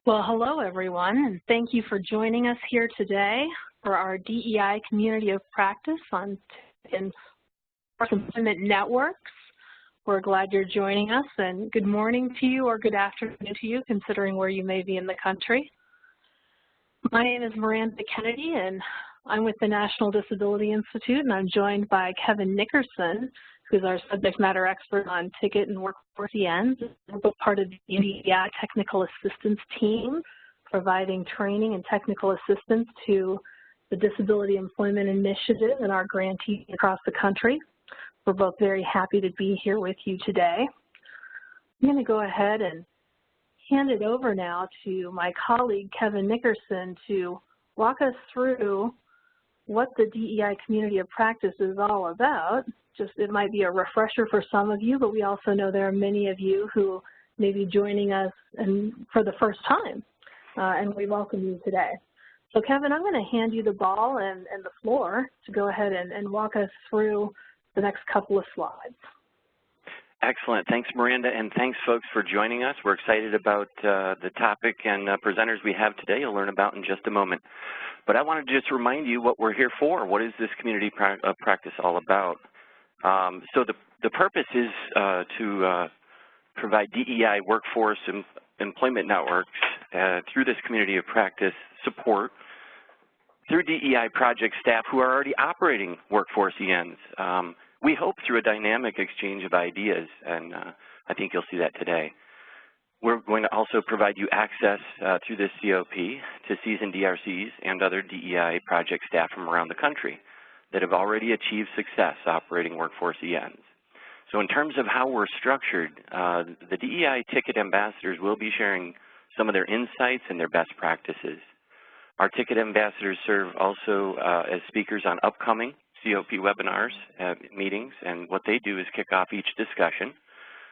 Well, hello everyone, and thank you for joining us here today for our DEI Community of Practice on Employment Networks. We're glad you're joining us, and good morning to you or good afternoon to you, considering where you may be in the country. My name is Miranda Kennedy, and I'm with the National Disability Institute, and I'm joined by Kevin Nickerson, who's our subject matter expert on ticket and workforce ENs. We're both part of the DEI Technical Assistance Team, providing training and technical assistance to the Disability Employment Initiative and our grantees across the country. We're both very happy to be here with you today. I'm going to go ahead and hand it over now to my colleague, Kevin Nickerson, to walk us through what the DEI Community of Practice is all about. It might be a refresher for some of you, but we also know there are many of you who may be joining us for the first time, and we welcome you today. So Kevin, I'm going to hand you the ball and the floor to go ahead and walk us through the next couple of slides. Excellent. Thanks, Miranda, and thanks, folks, for joining us. We're excited about the topic and presenters we have today. You'll learn about in just a moment. But I wanted to just remind you what we're here for. What is this community practice all about? So the purpose is to provide DEI workforce employment networks through this community of practice support through DEI project staff who are already operating workforce ENs. We hope through a dynamic exchange of ideas, and I think you'll see that today. We're going to also provide you access through this COP to seasoned DRCs and other DEI project staff from around the country that have already achieved success operating workforce ENs. So in terms of how we're structured, the DEI ticket ambassadors will be sharing some of their insights and their best practices. Our ticket ambassadors serve also as speakers on upcoming COP webinars, meetings, and what they do is kick off each discussion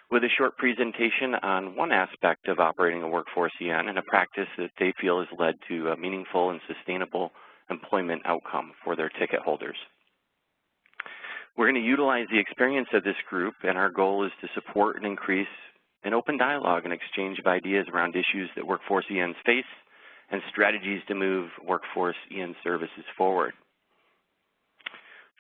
with a short presentation on one aspect of operating a workforce EN and a practice that they feel has led to a meaningful and sustainable employment outcome for their ticket holders. We're going to utilize the experience of this group, and our goal is to support and increase an open dialogue and exchange of ideas around issues that workforce ENs face and strategies to move workforce EN services forward.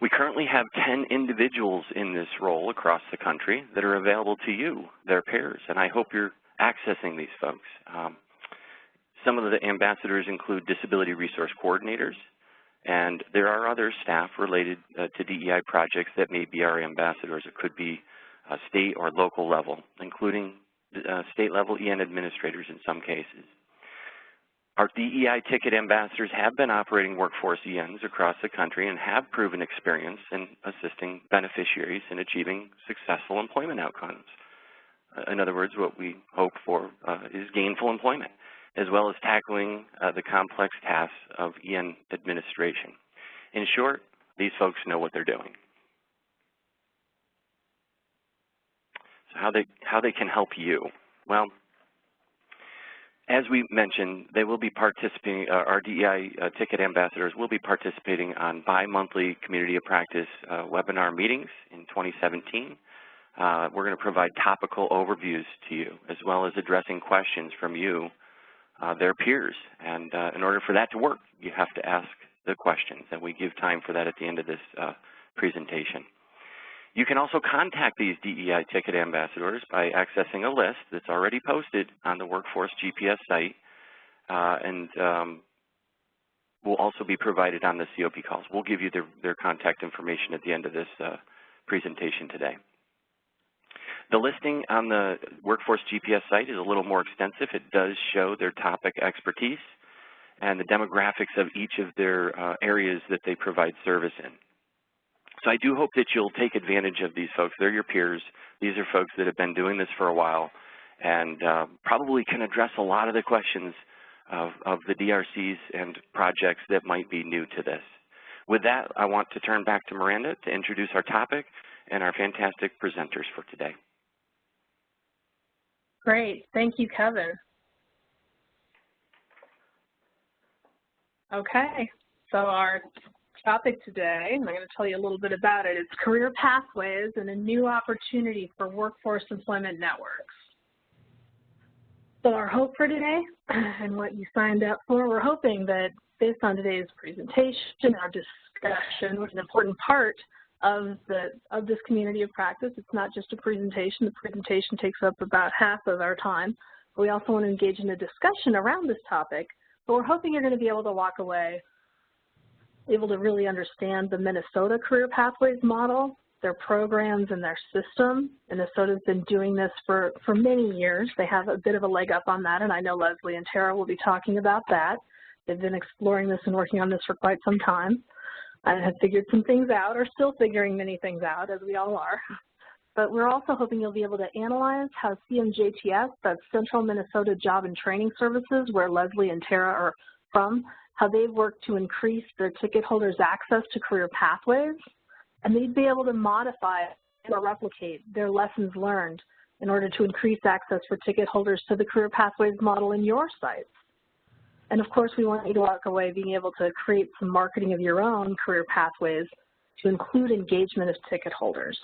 We currently have 10 individuals in this role across the country that are available to you, their peers, and I hope you're accessing these folks. Some of the ambassadors include disability resource coordinators, and there are other staff related to DEI projects that may be our ambassadors. It could be state or local level, including state level EN administrators in some cases. Our DEI ticket ambassadors have been operating workforce ENs across the country and have proven experience in assisting beneficiaries in achieving successful employment outcomes. In other words, what we hope for is gainful employment, as well as tackling the complex tasks of EN administration. In short, these folks know what they're doing. So how they can help you? Well, as we mentioned, they will be participating, our DEI ticket ambassadors will be participating on bi-monthly community of practice webinar meetings in 2017. We're going to provide topical overviews to you, as well as addressing questions from you, their peers. And in order for that to work, you have to ask the questions, and we give time for that at the end of this presentation. You can also contact these DEI ticket ambassadors by accessing a list that's already posted on the Workforce GPS site, and will also be provided on the COP calls. We'll give you their contact information at the end of this presentation today. The listing on the Workforce GPS site is a little more extensive. It does show their topic expertise and the demographics of each of their areas that they provide service in. So I do hope that you'll take advantage of these folks. They're your peers. These are folks that have been doing this for a while and probably can address a lot of the questions of the DRCs and projects that might be new to this. With that, I want to turn back to Miranda to introduce our topic and our fantastic presenters for today. Great. Thank you, Kevin. Okay. So our topic today, and I'm going to tell you a little bit about it, is career pathways and a new opportunity for workforce employment networks. So our hope for today and what you signed up for, we're hoping that based on today's presentation, our discussion, which is an important part of this community of practice. It's not just a presentation. The presentation takes up about half of our time. We also want to engage in a discussion around this topic, but we're hoping you're going to be able to walk away able to really understand the Minnesota Career Pathways model, their programs and their system. Minnesota's been doing this for many years. They have a bit of a leg up on that, and I know Leslie and Tara will be talking about that. They've been exploring this and working on this for quite some time and have figured some things out, or still figuring many things out, as we all are. But we're also hoping you'll be able to analyze how CMJTS, that's Central Minnesota Job and Training Services, where Leslie and Tara are from, how they've worked to increase their ticket holders' access to career pathways, and they'd be able to modify or replicate their lessons learned in order to increase access for ticket holders to the career pathways model in your sites. And of course, we want you to walk away being able to create some marketing of your own career pathways to include engagement of ticket holders.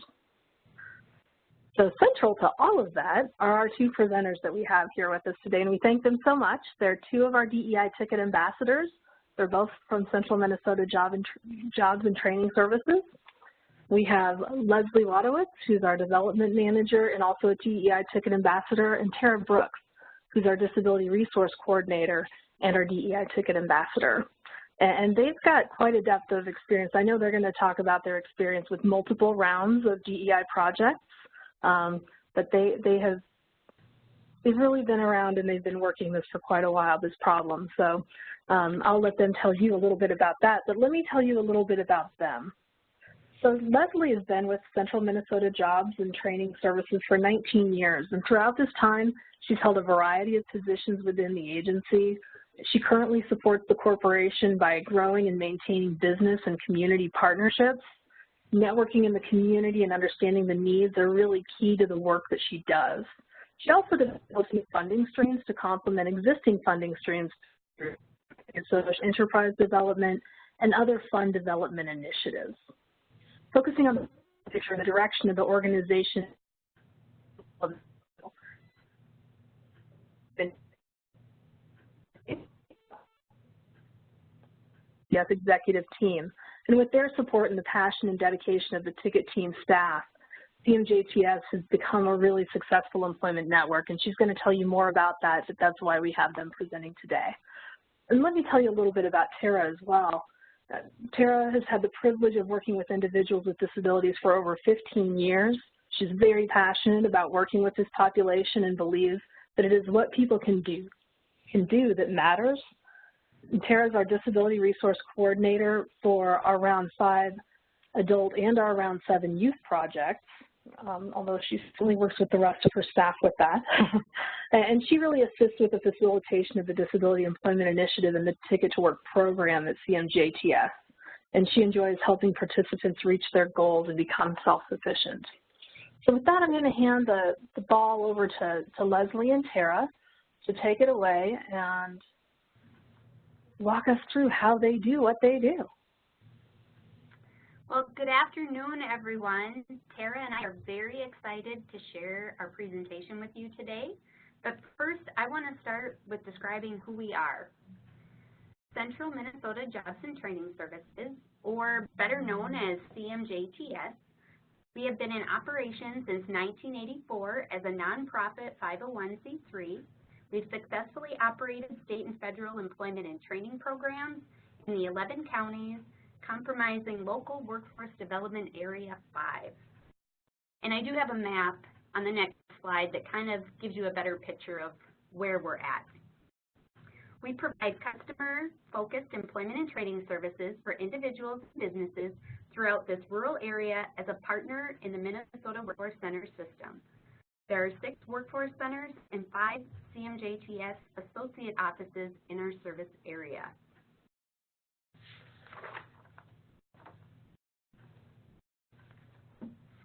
So central to all of that are our two presenters that we have here with us today, and we thank them so much. They're two of our DEI ticket ambassadors. They're both from Central Minnesota Jobs and Training Services. We have Leslie Wadowitz, who's our development manager and also a DEI ticket ambassador, and Tara Brooks, who's our disability resource coordinator and our DEI ticket ambassador. And they've got quite a depth of experience. I know they're going to talk about their experience with multiple rounds of DEI projects, but they've really been around and they've been working this for quite a while, this problem. So I'll let them tell you a little bit about that, but let me tell you a little bit about them. So Leslie has been with Central Minnesota Jobs and Training Services for 19 years, and throughout this time, she's held a variety of positions within the agency. She currently supports the corporation by growing and maintaining business and community partnerships. Networking in the community and understanding the needs are really key to the work that she does. She also develops new funding streams to complement existing funding streams, so there's enterprise development and other fund development initiatives. Focusing on the picture and the direction of the organization executive team. And with their support and the passion and dedication of the ticket team staff, CMJTS has become a really successful employment network, and she's going to tell you more about that, but that's why we have them presenting today. And let me tell you a little bit about Tara as well. Tara has had the privilege of working with individuals with disabilities for over 15 years. She's very passionate about working with this population and believes that it is what people can do that matters. And Tara is our disability resource coordinator for our Round 5 adult and our Round 7 youth projects, although she certainly works with the rest of her staff with that. And she really assists with the facilitation of the Disability Employment Initiative and the Ticket to Work program at CMJTS. And she enjoys helping participants reach their goals and become self-sufficient. So with that, I'm going to hand the ball over to Leslie and Tara to take it away and walk us through how they do what they do. Well, good afternoon, everyone. Tara and I are very excited to share our presentation with you today. But first, I want to start with describing who we are. Central Minnesota Jobs and Training Services, or better known as CMJTS. We have been in operation since 1984 as a nonprofit 501c3. We've successfully operated state and federal employment and training programs in the 11 counties, comprising local workforce development area 5. And I do have a map on the next slide that kind of gives you a better picture of where we're at. We provide customer-focused employment and training services for individuals and businesses throughout this rural area as a partner in the Minnesota Workforce Center system. There are 6 workforce centers and 5 CMJTS associate offices in our service area.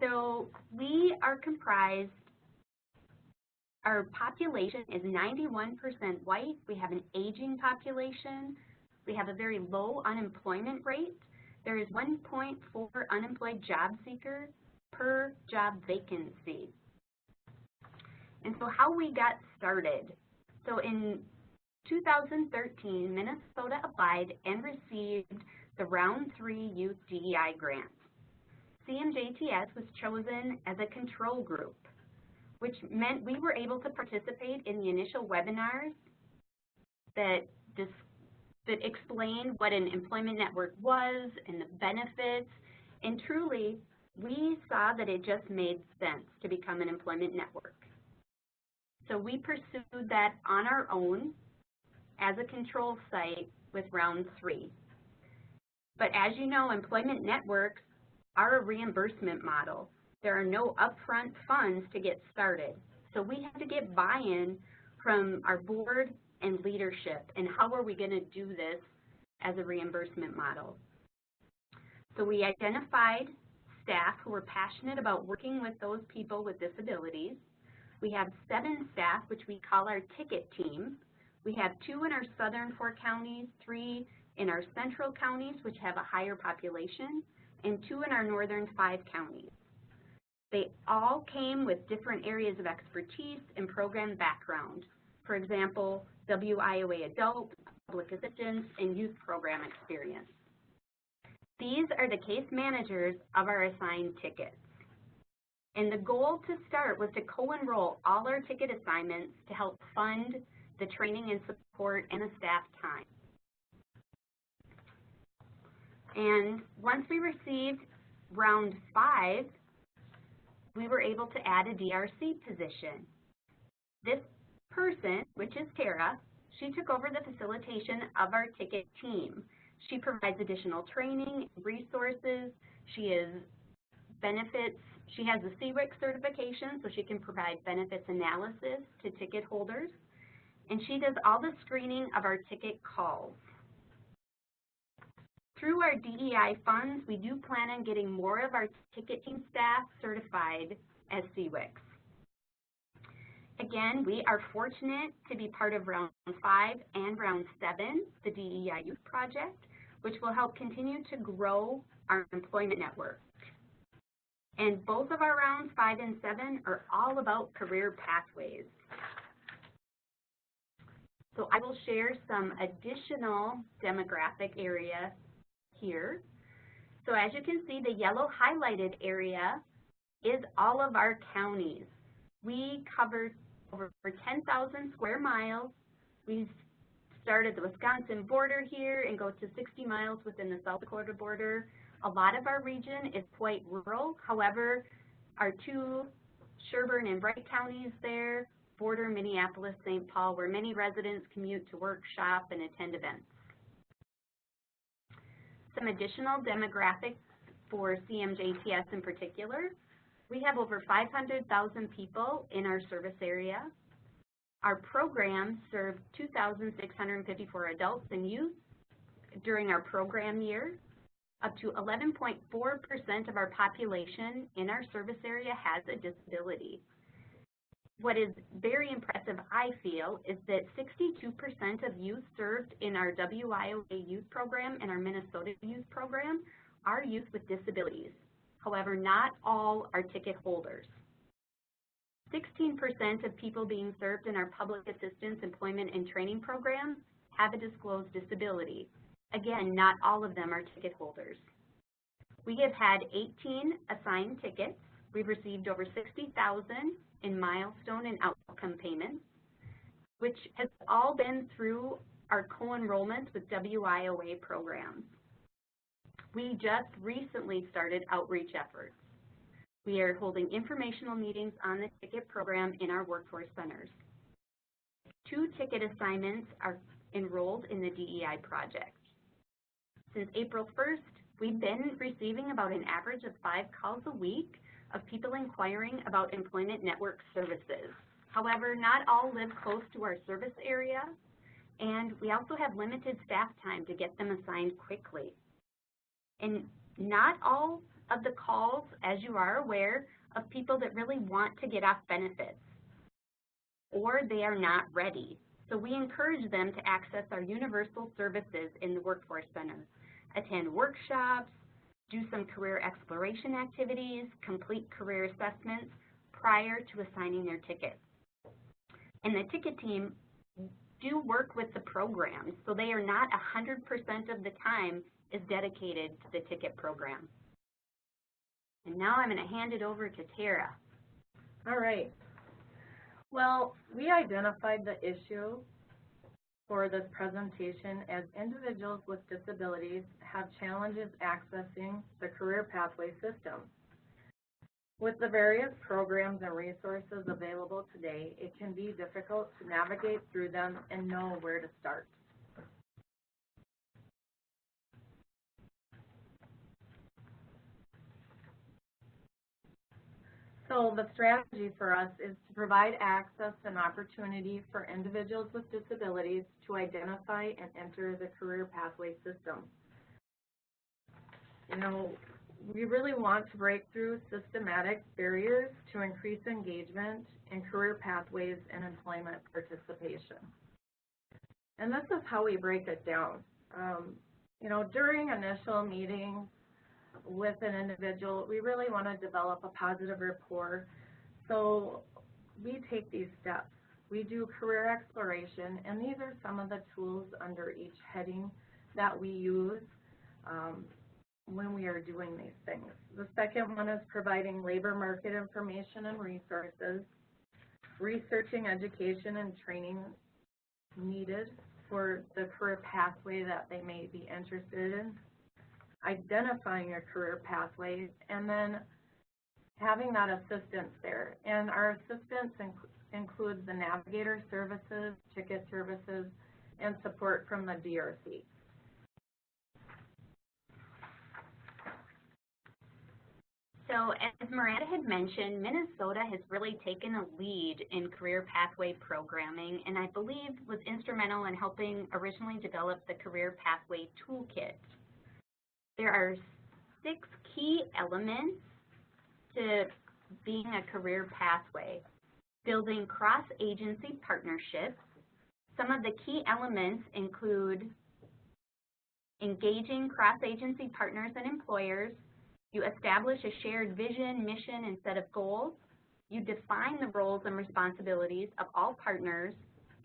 So we are comprised, our population is 91% white. We have an aging population. We have a very low unemployment rate. There is 1.4 unemployed job seekers per job vacancy. And so how we got started. So in 2013, Minnesota applied and received the Round 3 Youth DEI grant. CMJTS was chosen as a control group, which meant we were able to participate in the initial webinars that explained what an employment network was and the benefits, and truly, we saw that it just made sense to become an employment network. So we pursued that on our own as a control site with Round 3. But as you know, employment networks are a reimbursement model. There are no upfront funds to get started. So we had to get buy-in from our board and leadership, and how are we going to do this as a reimbursement model. So we identified staff who were passionate about working with those people with disabilities. We have 7 staff, which we call our ticket team. We have 2 in our southern 4 counties, 3 in our central counties, which have a higher population, and 2 in our northern 5 counties. They all came with different areas of expertise and program background. For example, WIOA adult, public assistance, and youth program experience. These are the case managers of our assigned tickets. And the goal to start was to co-enroll all our ticket assignments to help fund the training and support and the staff time. And once we received Round 5, we were able to add a DRC position. This person, which is Tara, she took over the facilitation of our ticket team. She provides additional training, resources. She has a CWIC certification, so she can provide benefits analysis to ticket holders. And she does all the screening of our ticket calls. Through our DEI funds, we do plan on getting more of our ticket team staff certified as CWICs. Again, we are fortunate to be part of Round 5 and Round 7, the DEI Youth Project, which will help continue to grow our employment network. And both of our Rounds 5 and 7 are all about career pathways. So I will share some additional demographic area here. So as you can see, the yellow highlighted area is all of our counties. We cover over 10,000 square miles. We start at the Wisconsin border here and go to 60 miles within the South Dakota border. A lot of our region is quite rural. However, our 2 Sherburne and Bright counties there border Minneapolis, St. Paul, where many residents commute to work, shop, and attend events. Some additional demographics for CMJTS in particular. We have over 500,000 people in our service area. Our programs serve 2,654 adults and youth during our program year. Up to 11.4% of our population in our service area has a disability. What is very impressive, I feel, is that 62% of youth served in our WIOA youth program and our Minnesota youth program are youth with disabilities. However, not all are ticket holders. 16% of people being served in our public assistance, employment, and training programs have a disclosed disability. Again, not all of them are ticket holders. We have had 18 assigned tickets. We've received over $60,000 in milestone and outcome payments, which has all been through our co-enrollment with WIOA programs. We just recently started outreach efforts. We are holding informational meetings on the ticket program in our workforce centers. 2 ticket assignments are enrolled in the DEI project. Since April 1st, we've been receiving about an average of 5 calls a week of people inquiring about employment network services. However, not all live close to our service area, and we also have limited staff time to get them assigned quickly. And not all of the calls, as you are aware, of people that really want to get off benefits, or they are not ready. So we encourage them to access our universal services in the Workforce Center, attend workshops, do some career exploration activities, complete career assessments prior to assigning their tickets. And the ticket team do work with the programs, so they are not 100% of the time is dedicated to the ticket program. And now I'm going to hand it over to Tara. All right. Well, we identified the issue for this presentation as individuals with disabilities have challenges accessing the career pathway system. With the various programs and resources available today, it can be difficult to navigate through them and know where to start. So the strategy for us is to provide access and opportunity for individuals with disabilities to identify and enter the career pathway system. You know, we really want to break through systematic barriers to increase engagement in career pathways and employment participation. And this is how we break it down. You know, during initial meetings with an individual, we really want to develop a positive rapport. So we take these steps. We do career exploration, and these are some of the tools under each heading that we use when we are doing these things. The second one is providing labor market information and resources, researching education and training needed for the career pathway that they may be interested in, identifying a career pathway, and then having that assistance there. And our assistance includes the navigator services, ticket services, and support from the DRC. So as Miranda had mentioned, Minnesota has really taken a lead in career pathway programming, and I believe was instrumental in helping originally develop the Career Pathway Toolkit. There are 6 key elements to being a career pathway. Building cross-agency partnerships. Some of the key elements include engaging cross-agency partners and employers. You establish a shared vision, mission, and set of goals. You define the roles and responsibilities of all partners,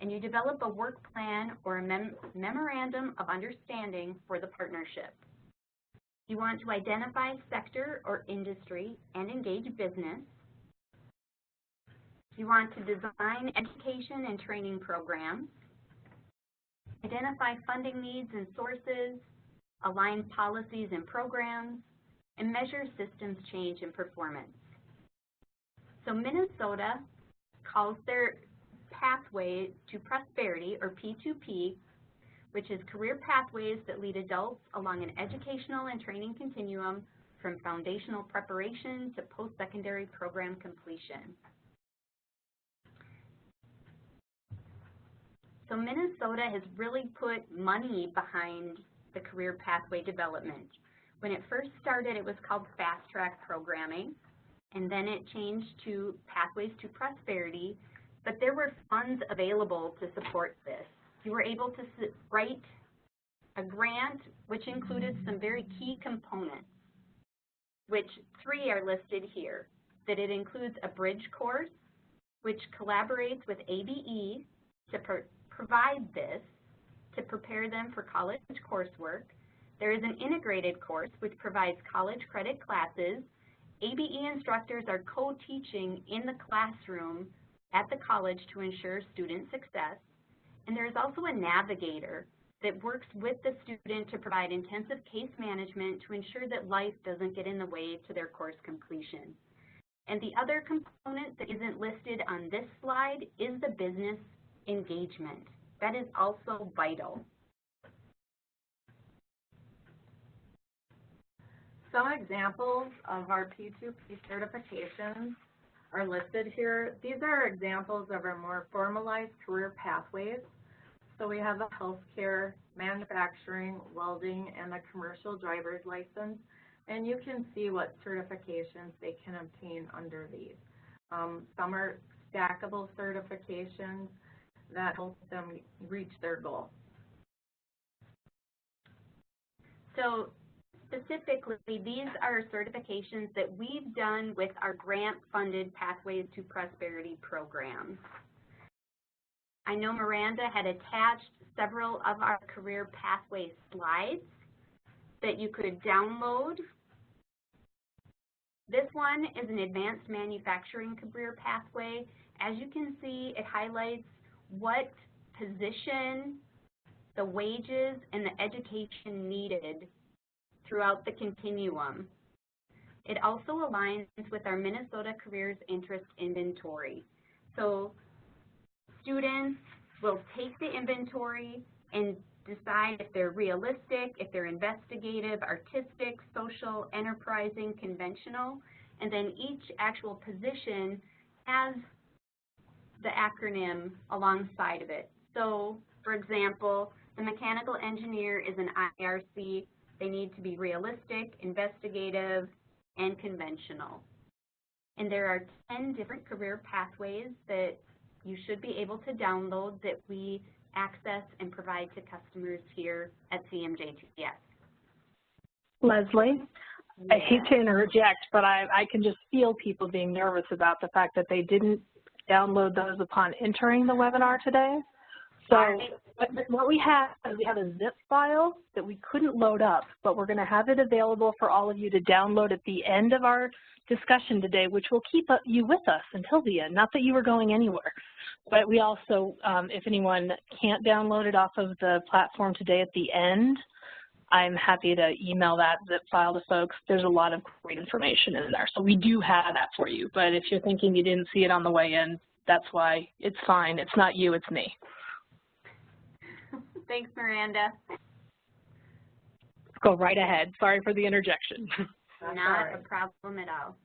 and you develop a work plan or a memorandum of understanding for the partnership. You want to identify sector or industry and engage business. You want to design education and training programs, identify funding needs and sources, align policies and programs, and measure systems change and performance. So Minnesota calls their pathway to prosperity, or P2P, which is career pathways that lead adults along an educational and training continuum from foundational preparation to post-secondary program completion. So Minnesota has really put money behind the career pathway development. When it first started, it was called Fast Track Programming, and then it changed to Pathways to Prosperity, but there were funds available to support this. You were able to write a grant which included some very key components, which 3 are listed here. That it includes a bridge course, which collaborates with ABE to provide this, to prepare them for college coursework. There is an integrated course which provides college credit classes. ABE instructors are co-teaching in the classroom at the college to ensure student success. And there is also a navigator that works with the student to provide intensive case management to ensure that life doesn't get in the way to their course completion. And the other component that isn't listed on this slide is the business engagement. That is also vital. Some examples of our P2P certifications are listed here. These are examples of our more formalized career pathways. So we have the healthcare, manufacturing, welding, and the commercial driver's license. And you can see what certifications they can obtain under these. Some are stackable certifications that help them reach their goal. So specifically, these are certifications that we've done with our grant-funded Pathways to Prosperity programs. I know Miranda had attached several of our career pathway slides that you could download. This one is an advanced manufacturing career pathway. As you can see, it highlights what position, the wages, and the education needed throughout the continuum. It also aligns with our Minnesota Careers Interest Inventory. So students will take the inventory and decide if they're realistic, if they're investigative, artistic, social, enterprising, conventional, and then each actual position has the acronym alongside of it. So, for example, the mechanical engineer is an IRC. They need to be realistic, investigative, and conventional. And there are 10 different career pathways that you should be able to download that we access and provide to customers here at CMJTS. Leslie, I hate to interject, but I can just feel people being nervous about the fact that they didn't download those upon entering the webinar today. So what we have is we have a zip file that we couldn't load up, but we're going to have it available for all of you to download at the end of our discussion today, which will keep you with us until the end. Not that you were going anywhere, but we also, if anyone can't download it off of the platform today at the end, I'm happy to email that zip file to folks. There's a lot of great information in there. So we do have that for you. But if you're thinking you didn't see it on the way in, that's why. It's fine. It's not you, it's me. Thanks, Miranda. Go right ahead. Sorry for the interjection. Not a problem at all.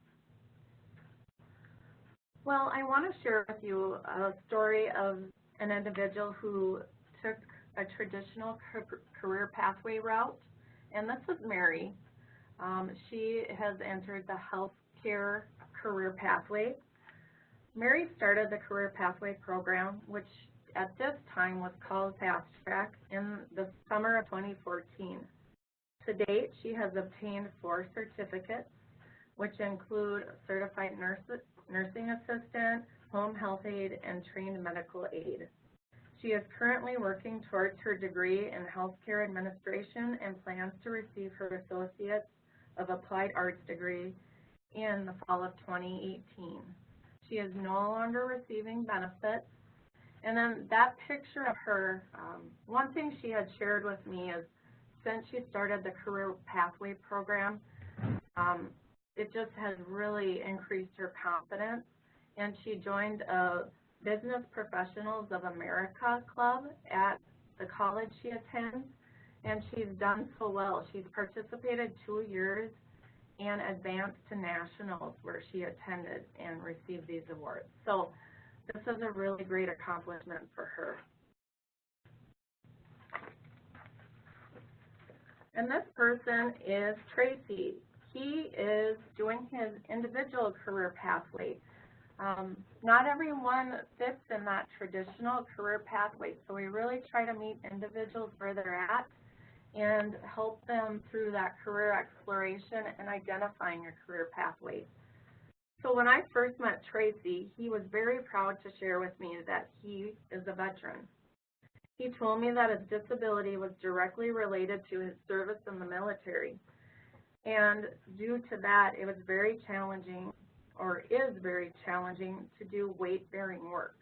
Well, I want to share with you a story of an individual who took a traditional career pathway route, and this is Mary. She has entered the healthcare career pathway. Mary started the career pathway program, which at this time was called Fast Track, in the summer of 2014. To date, she has obtained 4 certificates, which include certified nursing assistant, home health aide, and trained medical aide. She is currently working towards her degree in healthcare administration and plans to receive her Associate of Applied Arts degree in the fall of 2018. She is no longer receiving benefits. And then that picture of her, one thing she had shared with me is since she started the career pathway program, it just has really increased her confidence. And she joined a Business Professionals of America club at the college she attends, and she's done so well. She's participated 2 years and advanced to nationals where she attended and received these awards. So this is a really great accomplishment for her. And this person is Tracy. He is doing his individual career pathway. Not everyone fits in that traditional career pathway, so we really try to meet individuals where they're at and help them through that career exploration and identifying your career pathways. So when I first met Tracy, he was very proud to share with me that he is a veteran. He told me that his disability was directly related to his service in the military. And due to that, it was very challenging, or is very challenging, to do weight-bearing work.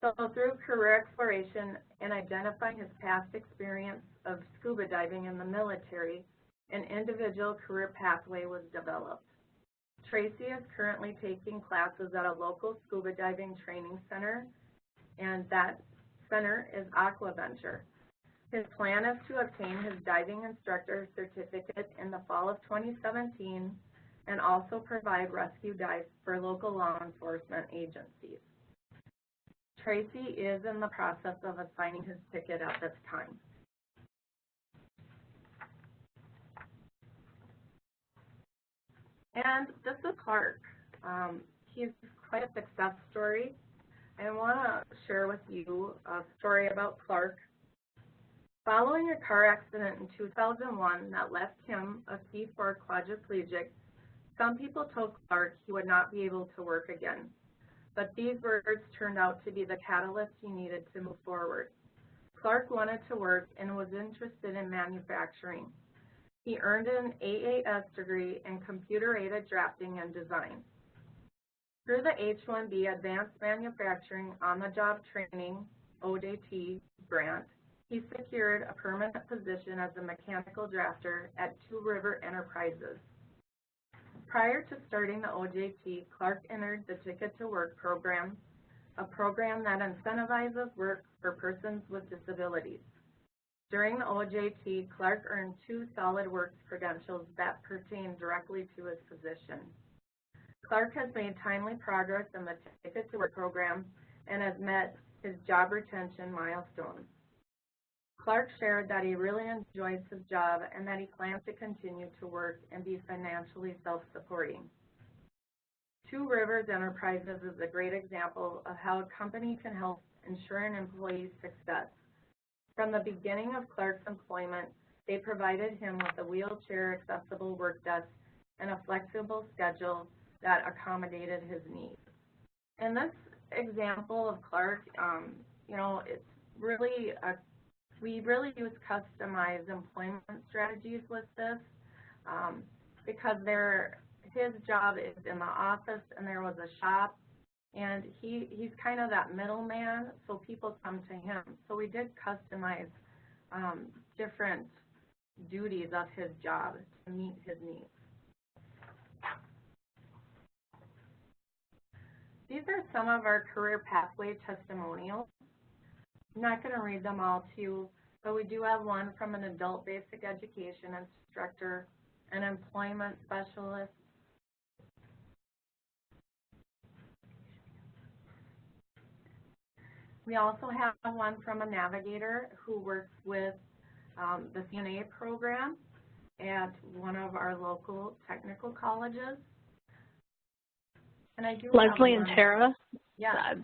So through career exploration and identifying his past experience of scuba diving in the military, an individual career pathway was developed. Tracy is currently taking classes at a local scuba diving training center, and that center is Aquaventure. His plan is to obtain his diving instructor certificate in the fall of 2017 and also provide rescue dives for local law enforcement agencies. Tracy is in the process of assigning his ticket at this time. And this is Clark. He's quite a success story. I want to share with you a story about Clark. Following a car accident in 2001 that left him a C4 quadriplegic, some people told Clark he would not be able to work again. but these words turned out to be the catalyst he needed to move forward. Clark wanted to work and was interested in manufacturing. He earned an AAS degree in computer-aided drafting and design. Through the H-1B Advanced Manufacturing On-the-Job Training, OJT, grant, he secured a permanent position as a mechanical drafter at Two River Enterprises. Prior to starting the OJT, Clark entered the Ticket to Work program, a program that incentivizes work for persons with disabilities. During the OJT, Clark earned 2 SolidWorks credentials that pertain directly to his position. Clark has made timely progress in the Ticket to Work program and has met his job retention milestones. Clark shared that he really enjoys his job and that he plans to continue to work and be financially self-supporting. Two Rivers Enterprises is a great example of how a company can help ensure an employee's success. From the beginning of Clark's employment, they provided him with a wheelchair-accessible work desk and a flexible schedule that accommodated his needs. In this example of Clark, it's really we really use customized employment strategies with this because his job is in the office and there was a shop, and he's kind of that middleman, so people come to him. So we did customize different duties of his job to meet his needs. These are some of our career pathway testimonials. I'm not going to read them all to you, but we do have one from an adult basic education instructor, an employment specialist, we also have one from a navigator who works with the CNA program at one of our local technical colleges. And I do Leslie and Tara? Yeah.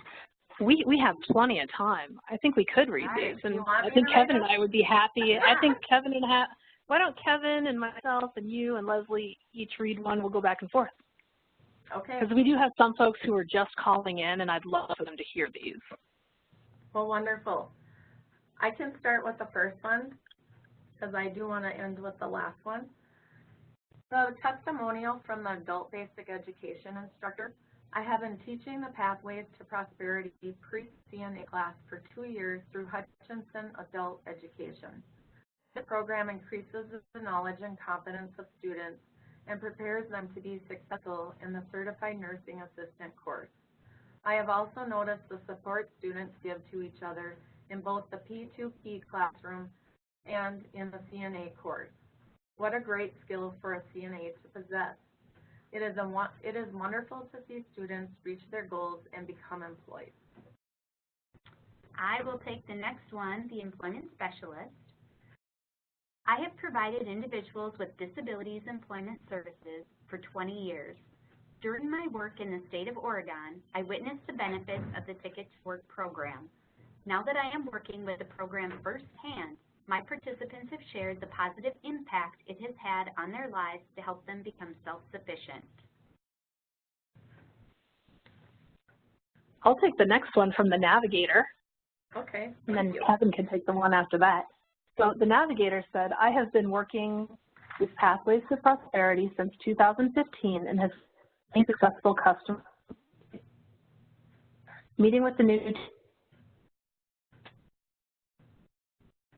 We have plenty of time. I think we could read these, and I think Kevin and I would be happy. I think Kevin and why don't Kevin and myself and you and Leslie each read one? We'll go back and forth. Okay. Because we do have some folks who are just calling in, and I'd love for them to hear these. Well, wonderful. I can start with the first one because I do want to end with the last one. The testimonial from the adult basic education instructor. I have been teaching the Pathways to Prosperity pre-CNA class for 2 years through Hutchinson Adult Education. The program increases the knowledge and confidence of students and prepares them to be successful in the Certified Nursing Assistant course. I have also noticed the support students give to each other in both the P2P classroom and in the CNA course. What a great skill for a CNA to possess. It is wonderful to see students reach their goals and become employed. I will take the next one, the employment specialist. I have provided individuals with disabilities employment services for 20 years. During my work in the state of Oregon, I witnessed the benefits of the Ticket to Work program. Now that I am working with the program firsthand, my participants have shared the positive impact it has had on their lives to help them become self-sufficient. I'll take the next one from the navigator. Okay. And then Kevin can take the one after that. So the navigator said, I have been working with Pathways to Prosperity since 2015 and have been successful customers. Meeting with the new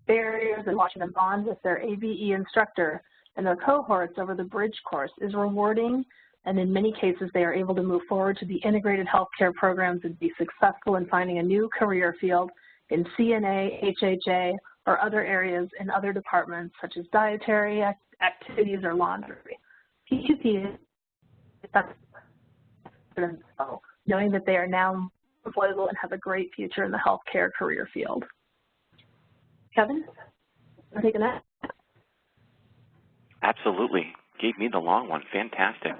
barriers and watching them bond with their ABE instructor and their cohorts over the bridge course is rewarding, and in many cases they are able to move forward to the integrated healthcare programs and be successful in finding a new career field in CNA, HHA, or other areas in other departments such as dietary activities or laundry. P2P is knowing that they are now employable and have a great future in the healthcare career field. Kevin, want to take a minute? Absolutely. Gave me the long one. Fantastic.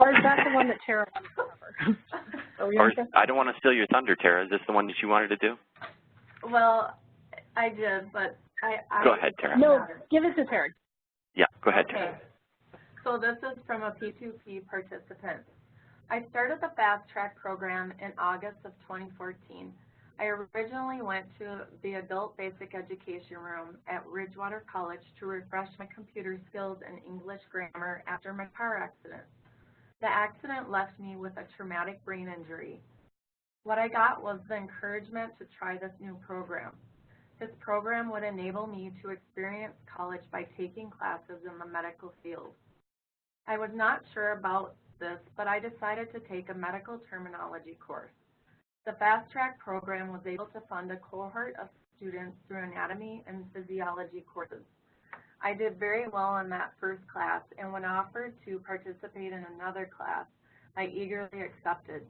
Or is that the one that Tara wanted to cover? I don't want to steal your thunder, Tara. Is this the one that you wanted to do? Well, I did, but I go ahead, Tara. No, give it to Tara. Yeah, go ahead, Tara. Okay. So this is from a P2P participant. I started the Fast Track program in August of 2014. I originally went to the Adult Basic Education room at Ridgewater College to refresh my computer skills and English grammar after my car accident. The accident left me with a traumatic brain injury. What I got was the encouragement to try this new program. This program would enable me to experience college by taking classes in the medical field. I was not sure about this, but I decided to take a medical terminology course. The Fast Track program was able to fund a cohort of students through anatomy and physiology courses. I did very well in that first class, and when offered to participate in another class, I eagerly accepted.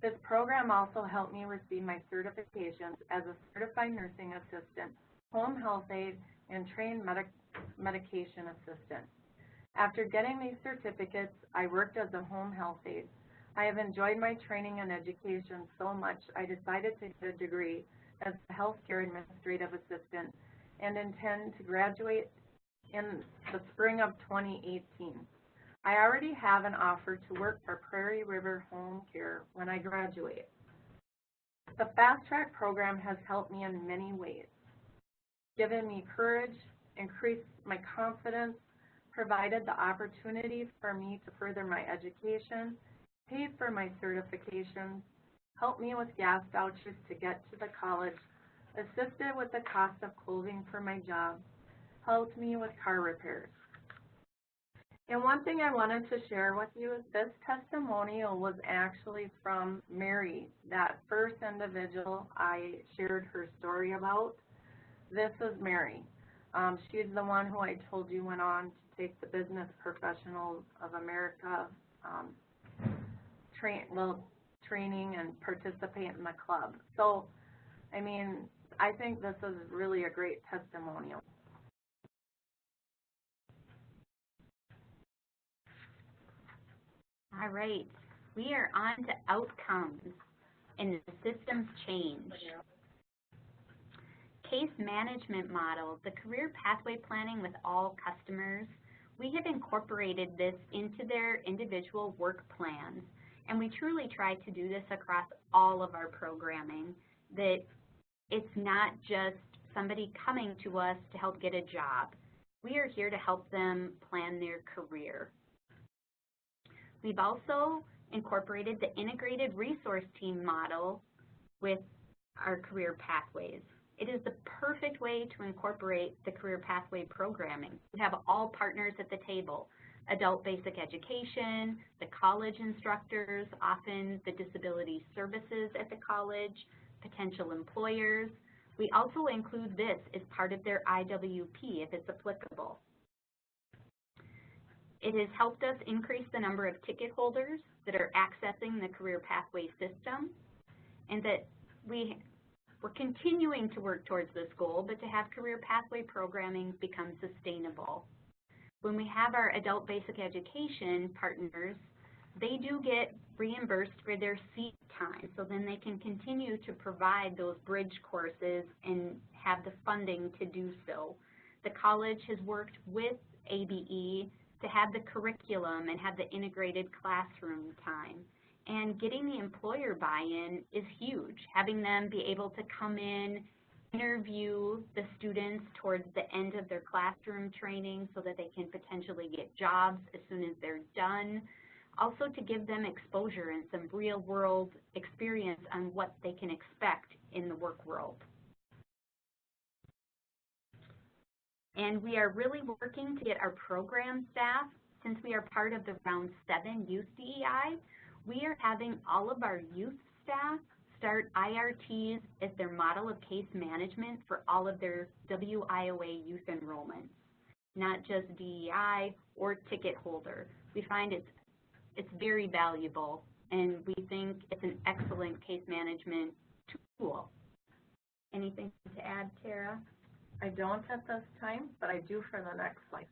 This program also helped me receive my certifications as a certified nursing assistant, home health aide, and trained medication assistant. After getting these certificates, I worked as a home health aide. I have enjoyed my training and education so much, I decided to get a degree as a healthcare administrative assistant and intend to graduate in the spring of 2018. I already have an offer to work for Prairie River Home Care when I graduate. The Fast Track program has helped me in many ways, given me courage, increased my confidence, provided the opportunity for me to further my education, paid for my certifications, helped me with gas vouchers to get to the college, assisted with the cost of clothing for my job, helped me with car repairs. And one thing I wanted to share with you is this testimonial was actually from Mary, that first individual I shared her story about. This is Mary. She's the one who I told you went on to take the Business Professionals of America training and participate in the club. So, I mean, I think this is really a great testimonial. All right, we are on to outcomes and the systems change. Case management model, the career pathway planning with all customers, we have incorporated this into their individual work plans. And we truly try to do this across all of our programming, that it's not just somebody coming to us to help get a job. We are here to help them plan their career. We've also incorporated the integrated resource team model with our career pathways. It is the perfect way to incorporate the career pathway programming. We have all partners at the table. Adult basic education, the college instructors, often the disability services at the college, potential employers. We also include this as part of their IWP if it's applicable. It has helped us increase the number of ticket holders that are accessing the career pathway system, and that we're continuing to work towards this goal, but to have career pathway programming become sustainable. When we have our adult basic education partners, they do get reimbursed for their seat time, so then they can continue to provide those bridge courses and have the funding to do so. The college has worked with ABE to have the curriculum and have the integrated classroom time. And getting the employer buy-in is huge, having them be able to come in, interview the students towards the end of their classroom training so that they can potentially get jobs as soon as they're done. Also to give them exposure and some real-world experience on what they can expect in the work world. And we are really working to get our program staff, since we are part of the Round 7 Youth DEI, we are having all of our youth staff start IRTs as their model of case management for all of their WIOA youth enrollments, not just DEI or ticket holder. We find it's very valuable, and we think it's an excellent case management tool. Anything to add, Tara? I don't at this time, but I do for the next slide.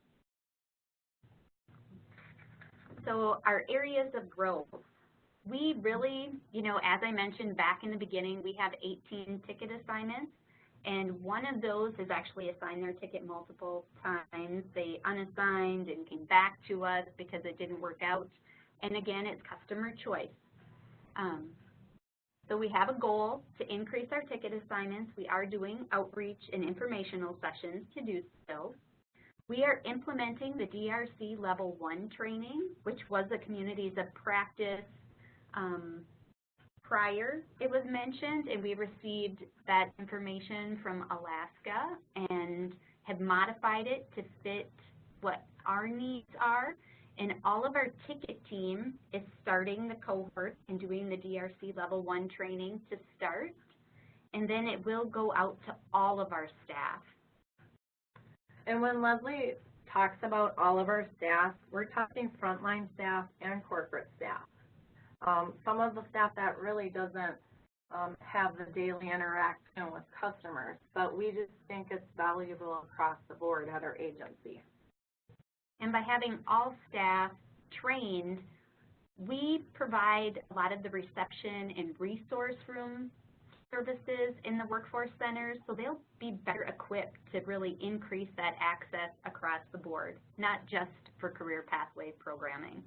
So our areas of growth. We really, as I mentioned back in the beginning, we have 18 ticket assignments, and one of those has actually assigned their ticket multiple times. They unassigned and came back to us because it didn't work out. and again, it's customer choice. So we have a goal to increase our ticket assignments. We are doing outreach and informational sessions to do so. We are implementing the DRC Level 1 training, which was the communities of practice prior it was mentioned, and we received that information from Alaska and have modified it to fit what our needs are. And all of our ticket team is starting the cohort and doing the DRC Level 1 training to start, and then it will go out to all of our staff. And when Leslie talks about all of our staff, we're talking frontline staff and corporate staff. Some of the staff that really doesn't have the daily interaction with customers, but we just think it's valuable across the board at our agency. And by having all staff trained, we provide a lot of the reception and resource room services in the workforce centers, so they'll be better equipped to really increase that access across the board, not just for career pathway programming.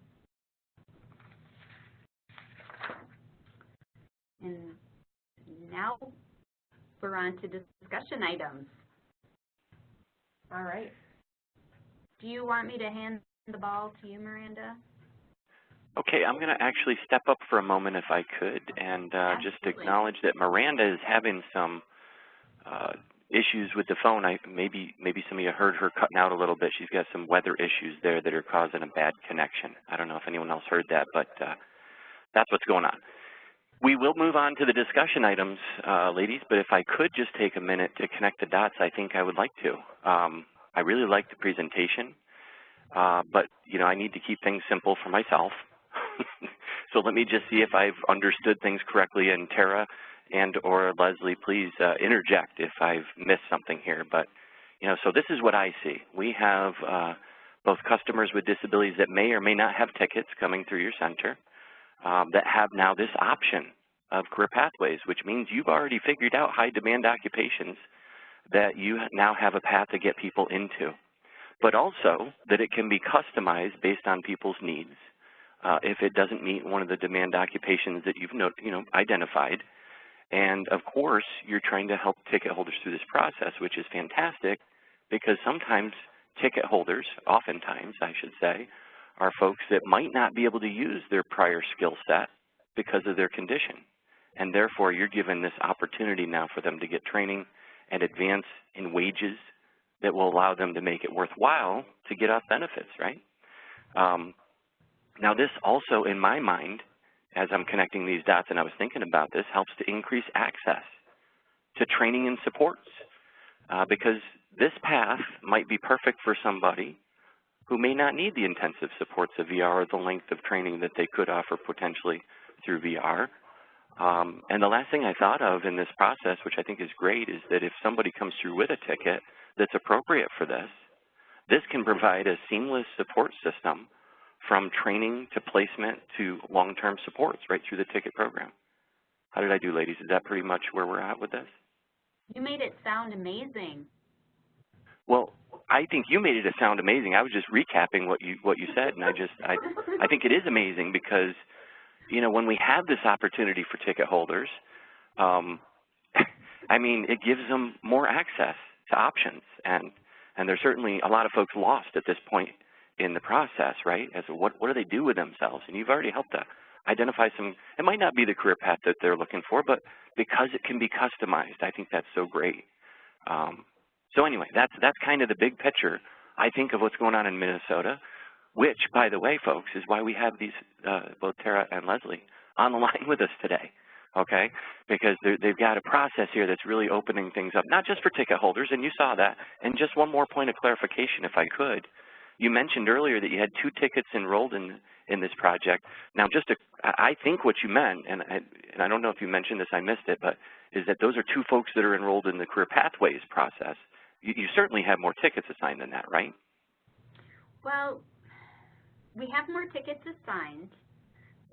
And now we're on to discussion items. All right. Do you want me to hand the ball to you, Miranda? Okay, I'm going to actually step up for a moment if I could and just acknowledge that Miranda is having some issues with the phone. Maybe some of you heard her cutting out a little bit. She's got some weather issues there that are causing a bad connection. I don't know if anyone else heard that, but that's what's going on. We will move on to the discussion items, ladies, but if I could just take a minute to connect the dots, I think I would like to. I really like the presentation, but you know, I need to keep things simple for myself. So let me just see if I've understood things correctly, and Tara and or Leslie, please interject if I've missed something here. But you know, so this is what I see. We have both customers with disabilities that may or may not have tickets coming through your center that have now this option of career pathways, which means you've already figured out high demand occupations that you now have a path to get people into, but also that it can be customized based on people's needs if it doesn't meet one of the demand occupations that you've identified. And of course, you're trying to help ticket holders through this process, which is fantastic, because sometimes ticket holders, oftentimes I should say, are folks that might not be able to use their prior skill set because of their condition. And therefore, you're given this opportunity now for them to get training and advance in wages that will allow them to make it worthwhile to get off benefits, right? Now this also, in my mind, as I'm connecting these dots and I was thinking about this, helps to increase access to training and supports because this path might be perfect for somebody who may not need the intensive supports of VR or the length of training that they could offer potentially through VR. And the last thing I thought of in this process, which I think is great, is that if somebody comes through with a ticket that's appropriate for this, this can provide a seamless support system from training to placement to long-term supports right through the ticket program. How did I do, ladies? Is that pretty much where we're at with this? You made it sound amazing. Well, I think you made it sound amazing. I was just recapping what you said, and I think it is amazing because, you know, when we have this opportunity for ticket holders, I mean, it gives them more access to options, and there's certainly a lot of folks lost at this point in the process, right, as to what do they do with themselves, and you've already helped to identify some. It might not be the career path that they're looking for, but because it can be customized, I think that's so great. So anyway, that's kind of the big picture, I think, of what's going on in Minnesota, which, by the way, folks, is why we have these, both Tara and Leslie, on the line with us today, okay? Because they've got a process here that's really opening things up, not just for ticket holders, and you saw that. And just one more point of clarification, if I could. You mentioned earlier that you had 2 tickets enrolled in this project. Now, I think what you meant, and I don't know if you mentioned this, I missed it, but is that those are 2 folks that are enrolled in the career pathways process. You certainly have more tickets assigned than that, right? Well, we have more tickets assigned,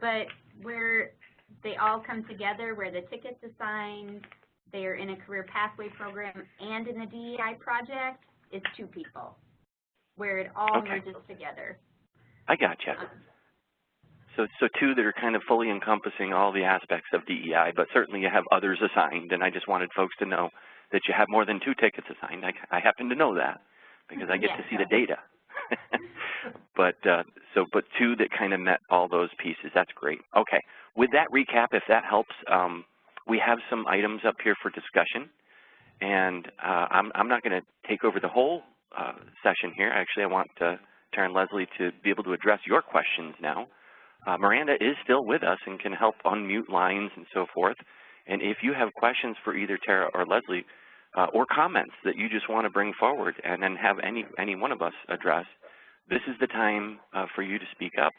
but where they all come together, where the tickets assigned, they're in a career pathway program and in the DEI project, is 2 people, where it all merges together. I gotcha. So two that are kind of fully encompassing all the aspects of DEI, but certainly you have others assigned, and I just wanted folks to know that you have more than 2 tickets assigned. I happen to know that because I get to see the data. but 2 that kind of met all those pieces. That's great. Okay, with that recap, if that helps, we have some items up here for discussion, and I'm not going to take over the whole session here. Actually, I want Tara and Leslie to be able to address your questions now. Miranda is still with us and can help unmute lines and so forth. And if you have questions for either Tara or Leslie, or comments that you just want to bring forward and then have any one of us address, this is the time for you to speak up.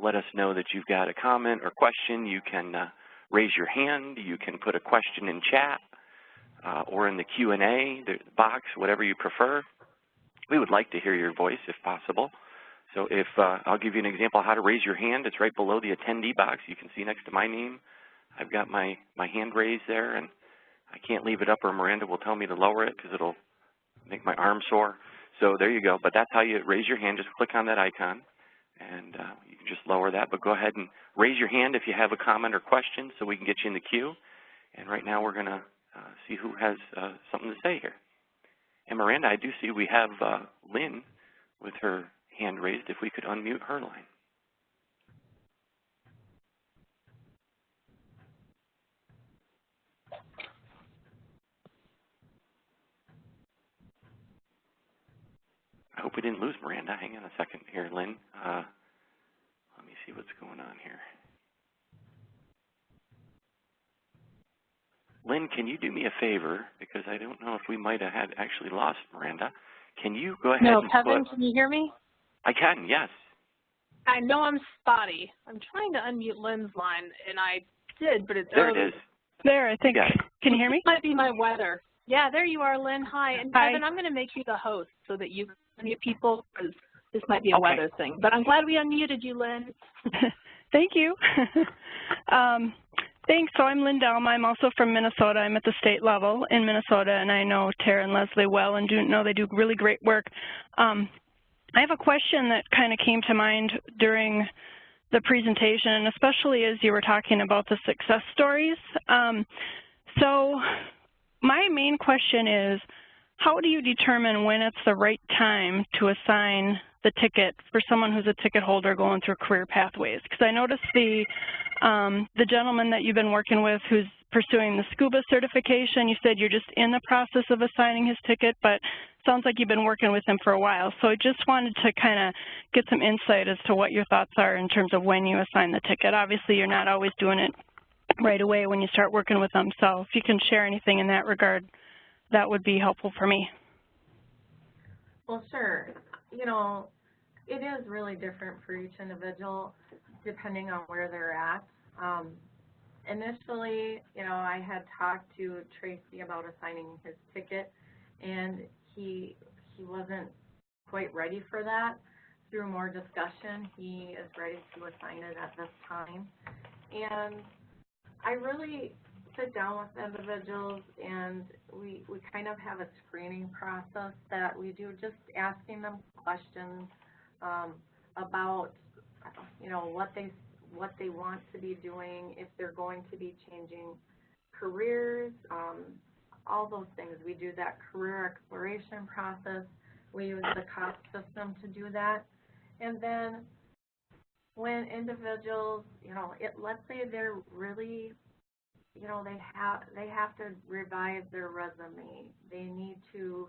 Let us know that you've got a comment or question. You can raise your hand. You can put a question in chat or in the Q&A box, whatever you prefer. We would like to hear your voice if possible. So if I'll give you an example of how to raise your hand. It's right below the attendee box. You can see next to my name. I've got my hand raised there, and I can't leave it up or Miranda will tell me to lower it because it'll make my arm sore. So there you go. But that's how you raise your hand. Just click on that icon, and you can just lower that. But go ahead and raise your hand if you have a comment or question so we can get you in the queue. And right now we're going to see who has something to say here. And Miranda, I do see we have Lynn with her hand raised. If we could unmute her line. I hope we didn't lose Miranda. Hang on a second here, Lynn. Let me see what's going on here. Lynn, can you do me a favor? Because I don't know if we might have actually lost Miranda. Can you go ahead and Kevin, can you hear me? I can, yes. I know I'm spotty. I'm trying to unmute Lynn's line, and I did, but it's there. It is. There, I think. Can you hear me? This might be my weather. Yeah, there you are, Lynn. Hi. And Kevin, I'm going to make you the host so that you can unmute people, because this might be a weather thing. But I'm glad we unmuted you, Lynn. Thank you. Thanks. So I'm Lynn Delma. I'm also from Minnesota. I'm at the state level in Minnesota, and I know Tara and Leslie well and know they do really great work. I have a question that kind of came to mind during the presentation, and especially as you were talking about the success stories. So my main question is, how do you determine when it's the right time to assign the ticket for someone who's a ticket holder going through career pathways? Because I noticed the gentleman that you've been working with who's pursuing the scuba certification, you said you're just in the process of assigning his ticket, but sounds like you've been working with him for a while. So I just wanted to kind of get some insight as to what your thoughts are in terms of when you assign the ticket. Obviously, you're not always doing it right away when you start working with them. So if you can share anything in that regard, that would be helpful for me. Well, sure. You know, it is really different for each individual depending on where they're at. Initially, you know, I had talked to Tracy about assigning his ticket, and he wasn't quite ready for that. Through more discussion, he is ready to assign it at this time. And I really sit down with individuals, and we kind of have a screening process that we do, just asking them questions about, you know, what they want to be doing, if they're going to be changing careers, all those things. We do that career exploration process. We use the CoP system to do that. And then when individuals, you know, let's say they're really, you know, they have to revise their resume. They need to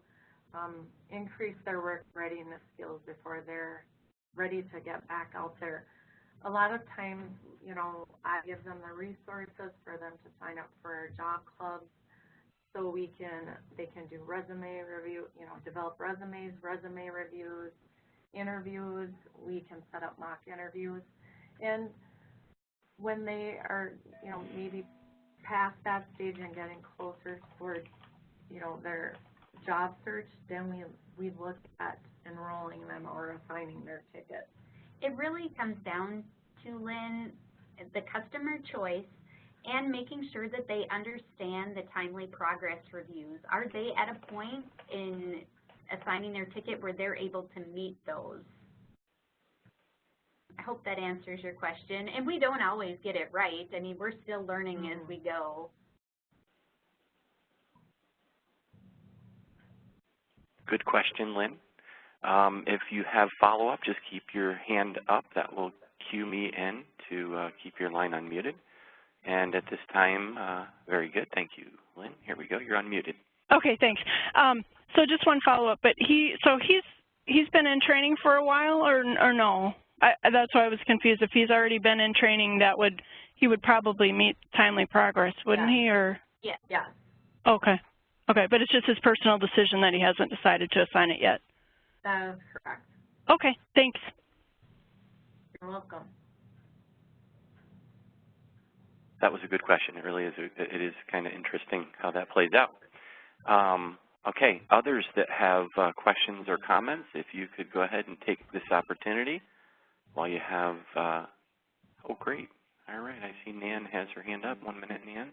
increase their work readiness skills before they're ready to get back out there. A lot of times, you know, I give them the resources for them to sign up for our job clubs, so they can do resume review, you know, develop resumes, resume reviews, interviews. We can set up mock interviews, and when they are, you know, maybe past that stage and getting closer towards, you know, their job search, then we look at enrolling them or assigning their ticket. It really comes down to, Lynn, the customer choice and making sure that they understand the timely progress reviews. Are they at a point in assigning their ticket where they're able to meet those? I hope that answers your question. And we don't always get it right. I mean, we're still learning as we go. Good question, Lynn. If you have follow-up, just keep your hand up. That will cue me in to keep your line unmuted. And at this time, very good. Thank you, Lynn. Here we go. You're unmuted. Okay, thanks. So just one follow-up, but he's been in training for a while, or no? That's why I was confused. If he's already been in training, he would probably meet timely progress, wouldn't he? Or Yeah. Okay. Okay, but it's just his personal decision that he hasn't decided to assign it yet. That is correct. Okay, thanks. You're welcome. That was a good question. It really is. It is kind of interesting how that plays out. Okay, others that have questions or comments, if you could go ahead and take this opportunity while you have, oh great. All right, I see Nan has her hand up. 1 minute, Nan.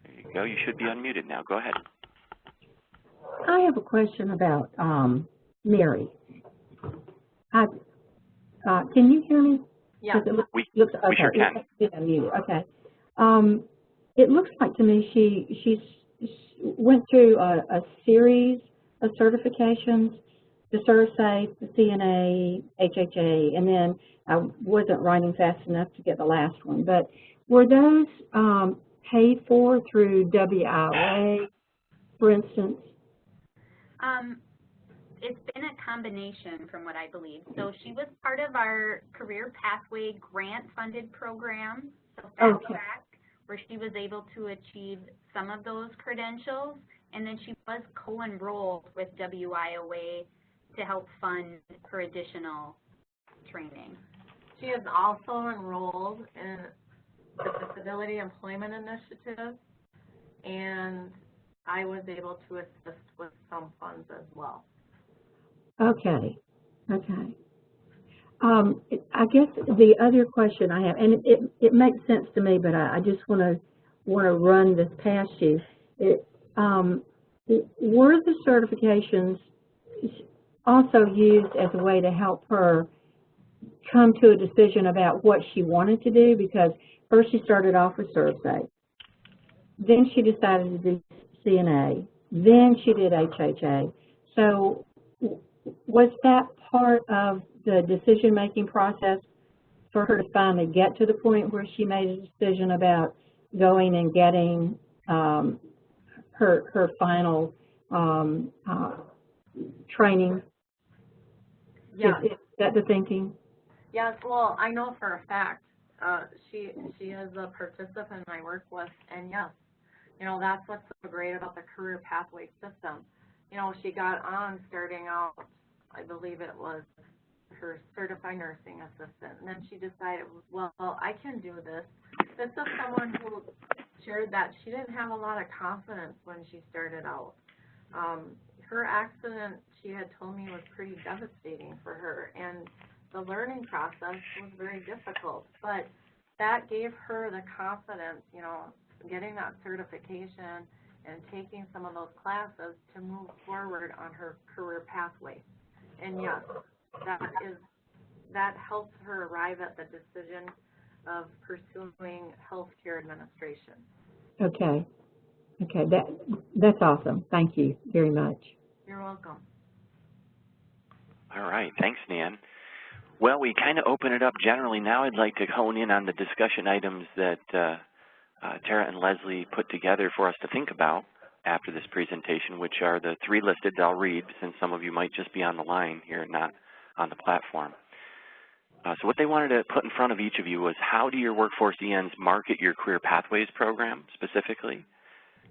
There you go. You should be unmuted now. Go ahead. I have a question about Mary. Can you hear me? Yeah. We okay. sure can. Okay. It looks like to me she went through a series of certifications, the CertSafe, the CNA, HHA, and then I wasn't writing fast enough to get the last one. But were those paid for through WIA, for instance? It's been a combination from what I believe. So she was part of our Career Pathway grant-funded program, so Fast Track, where she was able to achieve some of those credentials, and then she was co-enrolled with WIOA to help fund her additional training. She is also enrolled in the Disability Employment Initiative, and I was able to assist with some funds as well. Okay. Okay. I guess the other question I have, and it makes sense to me, but I just want to run this past you. Were the certifications also used as a way to help her come to a decision about what she wanted to do? Because first she started off with CertSafe, then she decided to do CNA, then she did HHA. So was that part of the decision-making process for her to finally get to the point where she made a decision about going and getting her final training? Yeah. Is that the thinking? Yes, well, I know for a fact she is a participant I work with, and yes, you know, that's what's so great about the Career Pathway system. You know, she got on starting out, I believe it was her certified nursing assistant, and then she decided, well, I can do this. This is someone who shared that she didn't have a lot of confidence when she started out. Her accident, she had told me, was pretty devastating for her, and the learning process was very difficult, but that gave her the confidence, you know, getting that certification and taking some of those classes to move forward on her career pathway. And yes, that helps her arrive at the decision of pursuing healthcare administration. Okay. Okay, that's awesome. Thank you very much. You're welcome. All right, thanks, Nan. Well, we kind of open it up generally. Now I'd like to hone in on the discussion items that Tara and Leslie put together for us to think about after this presentation, which are the three listed that I'll read, since some of you might just be on the line here, not on the platform. So what they wanted to put in front of each of you was, how do your workforce ENs market your Career Pathways program specifically?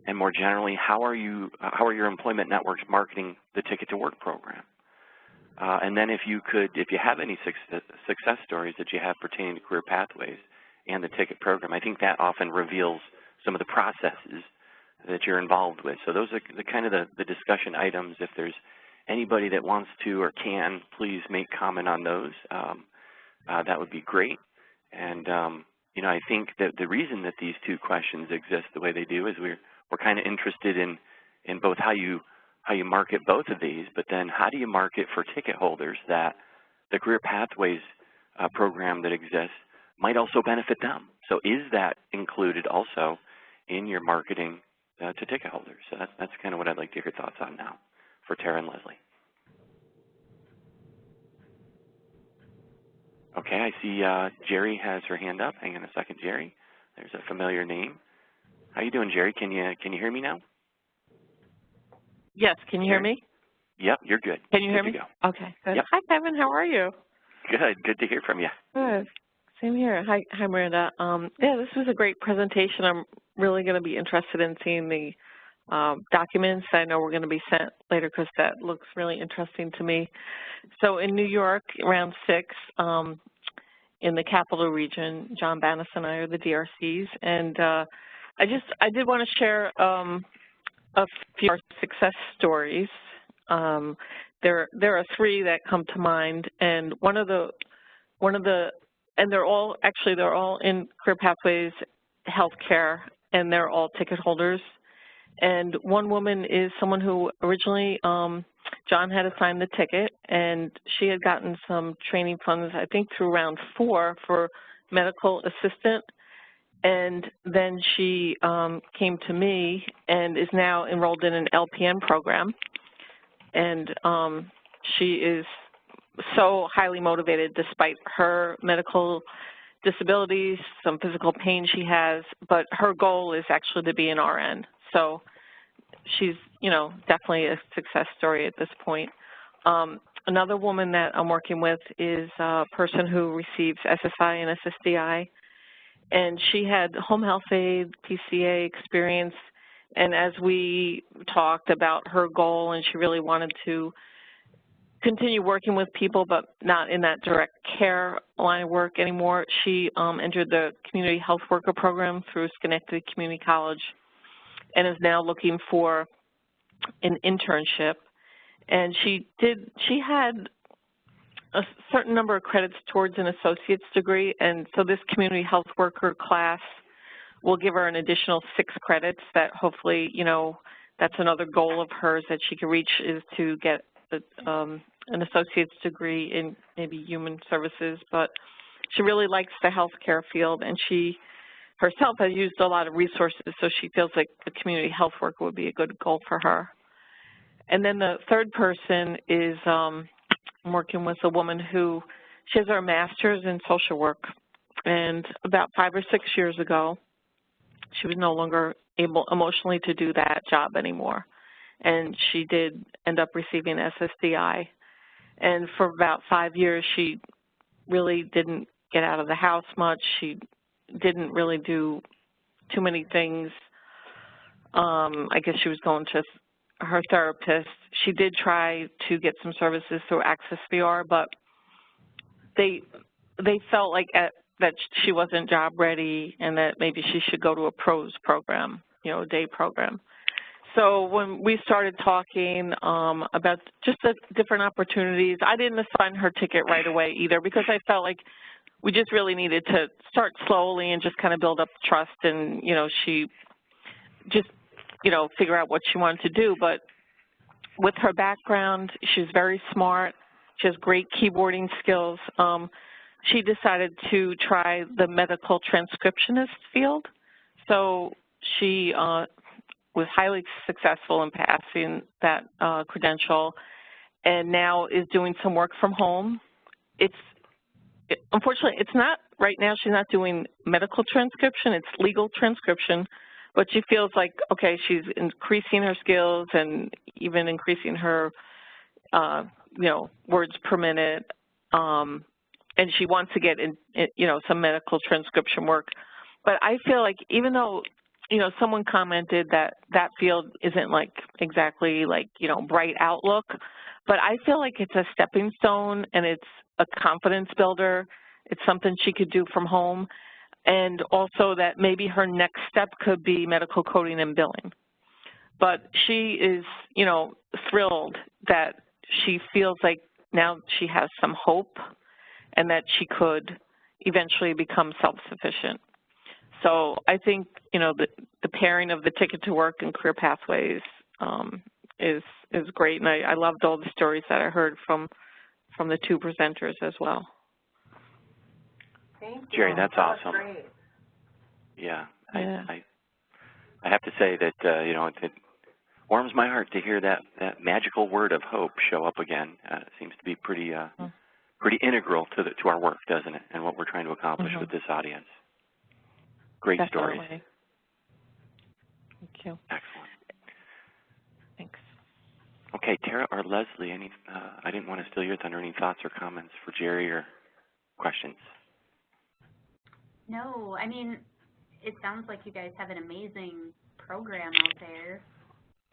And more generally, how are your employment networks marketing the Ticket to Work program? And then if you have any success stories that you have pertaining to Career Pathways and the Ticket program, I think that often reveals some of the processes that you're involved with. So those are the discussion items. If there's anybody that wants to or can, please make comment on those. That would be great. And you know, I think that the reason that these two questions exist the way they do is we're kind of interested in both how you market both of these, but then how do you market for ticket holders that the Career Pathways program that exists might also benefit them. So is that included also in your marketing to ticket holders? So that's kind of what I'd like to hear your thoughts on now for Tara and Leslie. Okay, I see Jerry has her hand up. Hang on a second, Jerry. There's a familiar name. How you doing, Jerry? Can you hear me now? Yes, can you hear me? Yep, you're good. Can you hear me? Go. Okay, good. Yep. Hi, Kevin. How are you? Good to hear from you. Good. Same here. Hi, Miranda. Yeah, this was a great presentation. I'm really going to be interested in seeing the documents I know we're going to be sent later because that looks really interesting to me. So in New York, around 6, in the capital region, John Banas and I are the DRCs, and I did want to share a few success stories. There are 3 that come to mind, and and they're all in Career Pathways Healthcare, and they're all ticket holders. And one woman is someone who originally John had assigned the ticket, and she had gotten some training funds, I think through round 4 for medical assistant. And then she came to me and is now enrolled in an LPN program. And she is so highly motivated despite her medical disabilities, some physical pain she has, but her goal is actually to be an RN. So she's, definitely a success story at this point. Another woman that I'm working with is a person who receives SSI and SSDI, and she had home health aide, PCA experience, and as we talked about her goal, and she really wanted to continue working with people, but not in that direct care line of work anymore, she entered the community health worker program through Schenectady Community College and is now looking for an internship. And she had a certain number of credits towards an associate's degree, and so this community health worker class will give her an additional 6 credits that hopefully, that's another goal of hers that she can reach, is to get an associate's degree in maybe human services. But she really likes the healthcare field, and she herself has used a lot of resources, so she feels like the community health worker would be a good goal for her. And then the third person is I'm working with a woman who, she has her master's in social work, and about 5 or 6 years ago, she was no longer able emotionally to do that job anymore. And she did end up receiving SSDI. And for about 5 years, she really didn't get out of the house much. She didn't really do too many things. I guess she was going to her therapist. She did try to get some services through Access VR, but they felt like that she wasn't job ready and that maybe she should go to a PROS program, a day program. So when we started talking about just the different opportunities, I didn't assign her ticket right away either because I felt like we just really needed to start slowly and just kind of build up trust and, she just, figure out what she wanted to do. But with her background, she's very smart. She has great keyboarding skills. She decided to try the medical transcriptionist field. So she was highly successful in passing that credential and now is doing some work from home. Unfortunately, it's not, right now she's not doing medical transcription, it's legal transcription, but she feels like, okay, she's increasing her skills and even increasing her, words per minute, and she wants to get in, some medical transcription work. But I feel like even though, someone commented that that field isn't exactly bright outlook, but I feel like it's a stepping stone and it's a confidence builder. It's something she could do from home. And also that maybe her next step could be medical coding and billing. But she is, thrilled that she feels like now she has some hope and that she could eventually become self-sufficient. So I think, the pairing of the Ticket to Work and Career Pathways is great. And I loved all the stories that I heard from the 2 presenters as well. Thank you. Jerry, that's that awesome. Great. Yeah, Yeah. I have to say that you know, it warms my heart to hear that magical word of hope show up again. It seems to be pretty pretty integral to our work, doesn't it, and what we're trying to accomplish with this audience. Great Definitely. stories. Thank you. Excellent. Thanks. Okay, Tara or Leslie, I didn't want to steal your thunder. Any thoughts or comments for Jerry or questions? No, I mean, it sounds like you guys have an amazing program out there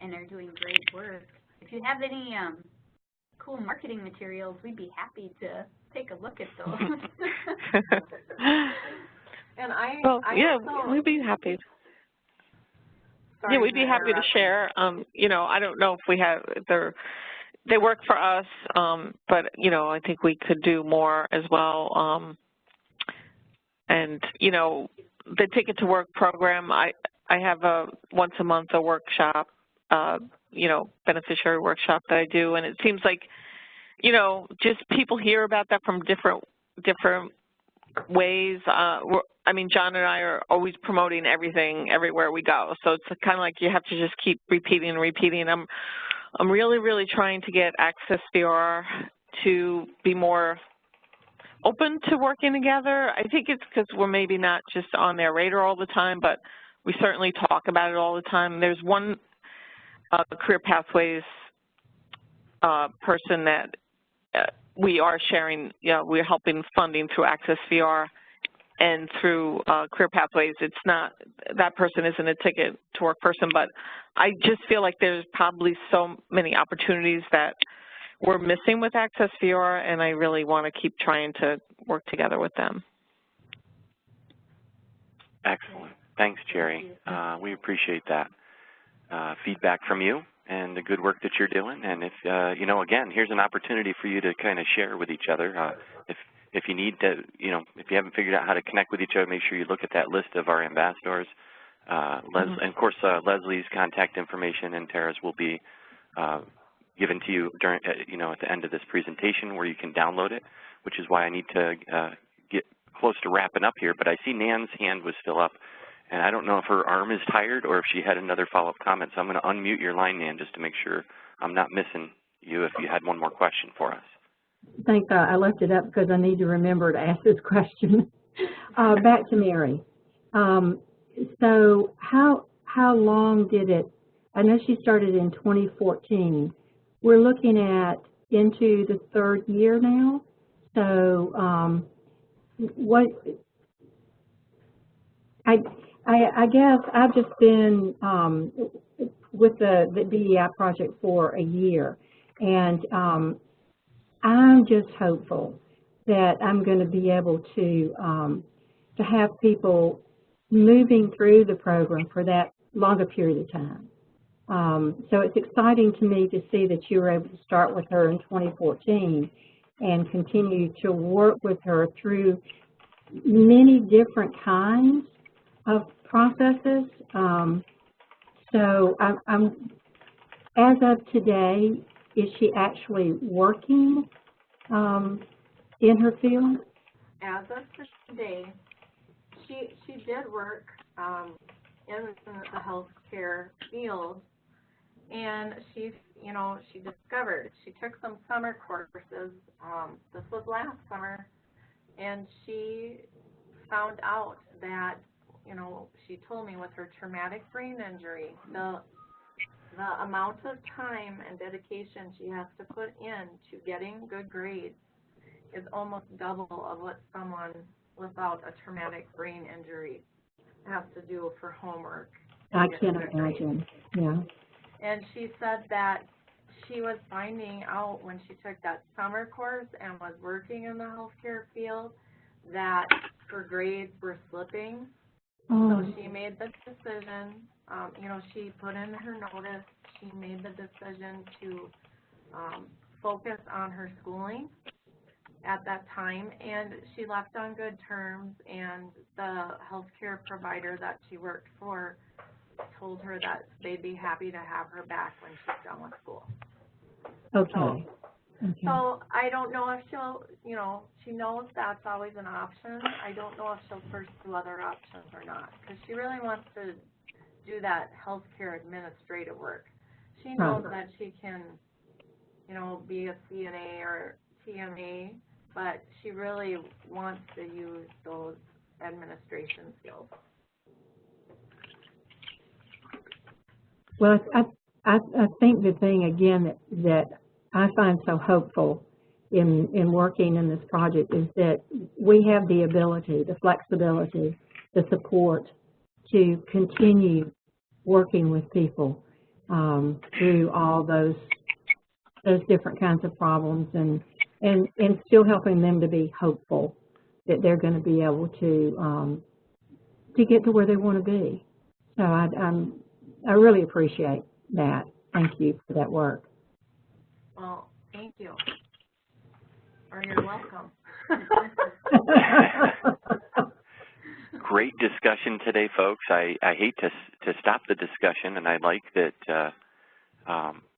and are doing great work. If you have any cool marketing materials, we'd be happy to take a look at those. And we'd be happy. Sorry, yeah, we'd be happy to share. You know, I don't know if we have, they work for us, but, you know, I think we could do more as well. And, you know, the Ticket to Work program, I have once a month a workshop, you know, beneficiary workshop that I do, and it seems like, you know, just people hear about that from different ways. I mean, John and I are always promoting everything everywhere we go, so it's kind of like you have to just keep repeating and repeating. I'm really trying to get Access VR to be more open to working together. I think it's because we're maybe not just on their radar all the time, but we certainly talk about it all the time. There's one Career Pathways person that we are sharing, you know, we're helping funding through Access VR and through Career Pathways. It's not, that person isn't a Ticket to Work person, but I just feel like there's probably so many opportunities that we're missing with Access VR, and I really want to keep trying to work together with them. Excellent. Thanks, Jerry. We appreciate that feedback from you and the good work that you're doing. And if, you know, again, here's an opportunity for you to kind of share with each other. If you need to, you know, if you haven't figured out how to connect with each other, make sure you look at that list of our ambassadors. And of course, Leslie's contact information and Tara's will be given to you during, you know, at the end of this presentation where you can download it, which is why I need to get close to wrapping up here. But I see Nan's hand was still up, and I don't know if her arm is tired or if she had another follow-up comment. So I'm going to unmute your line, Nan, just to make sure I'm not missing you if you had one more question for us. I think I left it up because I need to remember to ask this question. Back to Mary. So how long did it, I know she started in 2014. We're looking at into the third year now. So I guess I've just been with the DEI project for a year, and I'm just hopeful that I'm going to be able to have people moving through the program for that longer period of time. So it's exciting to me to see that you were able to start with her in 2014 and continue to work with her through many different kinds of processes. So I'm, as of today, is she actually working in her field? As of today, she did work in the healthcare field, and she discovered, she took some summer courses, this was last summer, and she found out that, you know, she told me with her traumatic brain injury, the amount of time and dedication she has to put in to getting good grades is almost double of what someone without a traumatic brain injury has to do for homework. I can imagine, yeah. And she said that she was finding out when she took that summer course and was working in the healthcare field that her grades were slipping. So she made the decision, you know, she put in her notice, she made the decision to focus on her schooling at that time, and she left on good terms, and the healthcare provider that she worked for told her that they'd be happy to have her back when she's done with school. Okay. Okay. So I don't know if she'll, you know, she knows that's always an option. I don't know if she'll pursue other options or not, because she really wants to do that healthcare administrative work. She knows that she can, you know, be a CNA or TMA, but she really wants to use those administration skills. Well, I think the thing, again, that I find so hopeful in working in this project is that we have the ability, the flexibility, the support to continue working with people through all those different kinds of problems, and still helping them to be hopeful that they're going to be able to get to where they want to be. So I really appreciate that. Thank you for that work. Well, thank you. Or you're welcome. Great discussion today, folks. I hate to stop the discussion, and I like that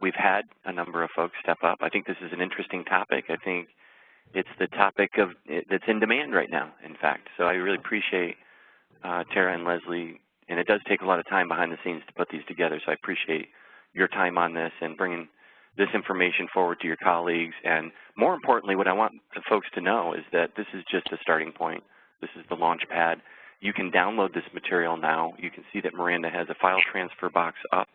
we've had a number of folks step up. I think this is an interesting topic. I think it's the topic that's in demand right now, in fact. So I really appreciate Tara and Leslie, and it does take a lot of time behind the scenes to put these together, so I appreciate your time on this and bringing this information forward to your colleagues. And more importantly, what I want the folks to know is that this is just a starting point. This is the launch pad. You can download this material now. You can see that Miranda has a file transfer box up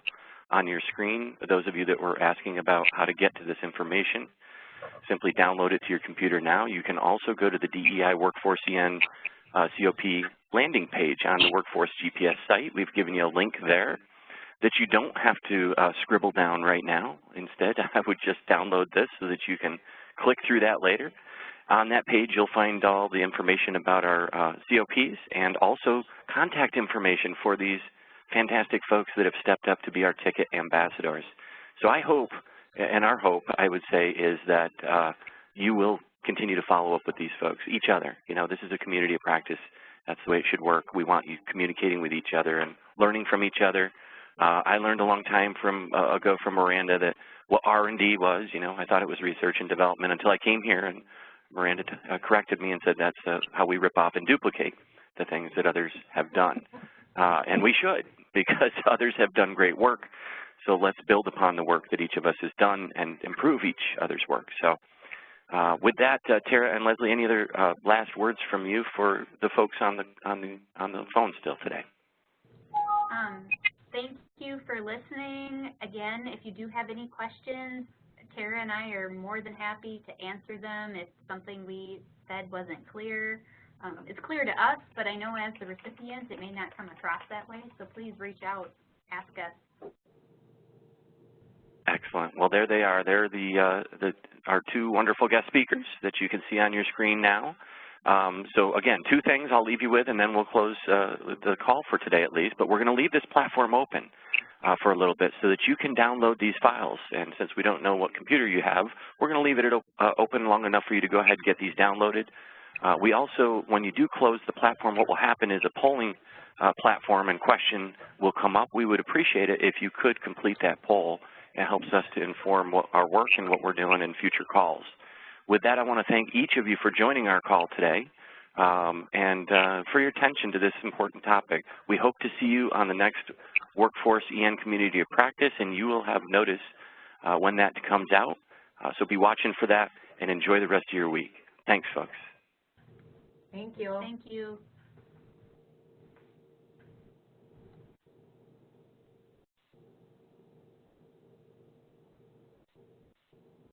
on your screen. For those of you that were asking about how to get to this information, simply download it to your computer now. You can also go to the DEI Workforce EN COP landing page on the Workforce GPS site. We've given you a link there that you don't have to scribble down right now. Instead, I would just download this so that you can click through that later. On that page, you'll find all the information about our COPs and also contact information for these fantastic folks that have stepped up to be our ticket ambassadors. So I hope, and our hope, I would say, is that you will continue to follow up with these folks, each other. You know, this is a community of practice. That's the way it should work. We want you communicating with each other and learning from each other. I learned a long time ago from Miranda that what R&D was. You know, I thought it was research and development until I came here, and Miranda corrected me and said that's how we rip off and duplicate the things that others have done. And we should, because others have done great work. So let's build upon the work that each of us has done and improve each other's work. So with that, Tara and Leslie, any other last words from you for the folks on the phone still today? Thank you for listening. Again, if you do have any questions, Tara and I are more than happy to answer them. If something we said wasn't clear, it's clear to us, but I know as the recipients it may not come across that way, so please reach out, ask us. Excellent. Well, there they are. They're our two wonderful guest speakers that you can see on your screen now. So again, two things I'll leave you with, and then we'll close the call for today at least. But we're going to leave this platform open for a little bit so that you can download these files. And since we don't know what computer you have, we're going to leave it open long enough for you to go ahead and get these downloaded. We also, when you do close the platform, what will happen is a polling platform and question will come up. We would appreciate it if you could complete that poll. It helps us to inform our work and what we're doing in future calls. With that, I want to thank each of you for joining our call today and for your attention to this important topic. We hope to see you on the next Workforce EN Community of Practice, and you will have notice when that comes out. So be watching for that and enjoy the rest of your week. Thanks, folks. Thank you. Thank you.